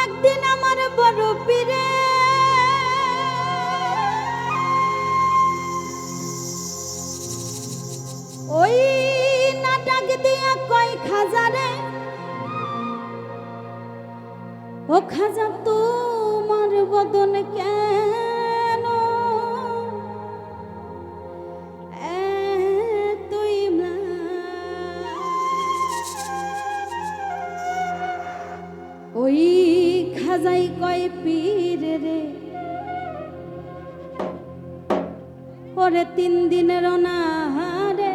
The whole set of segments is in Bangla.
একদিন আমার বড় পীরে ওই না ডাক দিয়া কয় খাজারে, ও খাজা তোমার বদন কেন এতই ম্লান? ওই খাজাই কয় পীর রে, ওরে 3 দিনের অনাহারে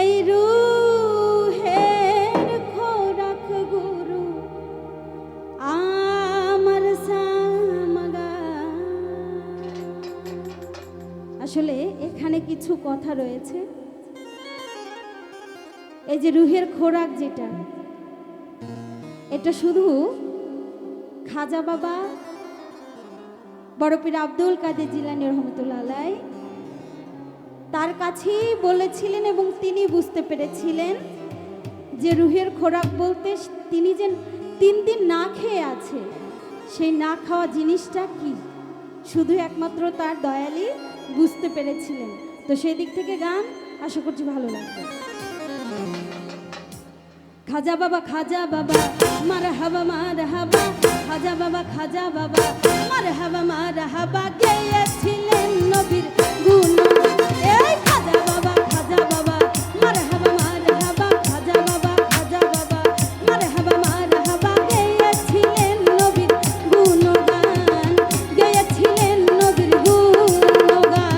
এই রুহের খোরাক গুরু আমার সামগা। আসলে এখানে কিছু কথা রয়েছে। এই যে রুহের খোরাক যেটা, এটা শুধু খাজা বাবা বড় পীর আব্দুল কাদের জিলানী রহমতুল্লাহ আলাইহি তার কাছেই বলেছিলেন এবং তিনি বুঝতে পেরেছিলেন যে রুহের খোরাক বলতে তিনি যে 3 দিন না খেয়ে আছে, সেই না খাওয়া জিনিসটা কি শুধু একমাত্র তার দয়ালই বুঝতে পেরেছিলেন। তো সেই দিক থেকে গান আশা করছি ভালো লাগবে। খাজা বাবা মারহাবা মারহাবা, খাজা বাবা মারহাবা মারহাবা, গেয়েছিলেন নবীর গুণগান। এই খাজা বাবা মারহাবা মারহাবা, খাজা বাবা মারহাবা মারহাবা, গেয়েছিলেন নবীর গুণগান, গেয়েছিলেন নবীর গুণগান।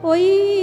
ওই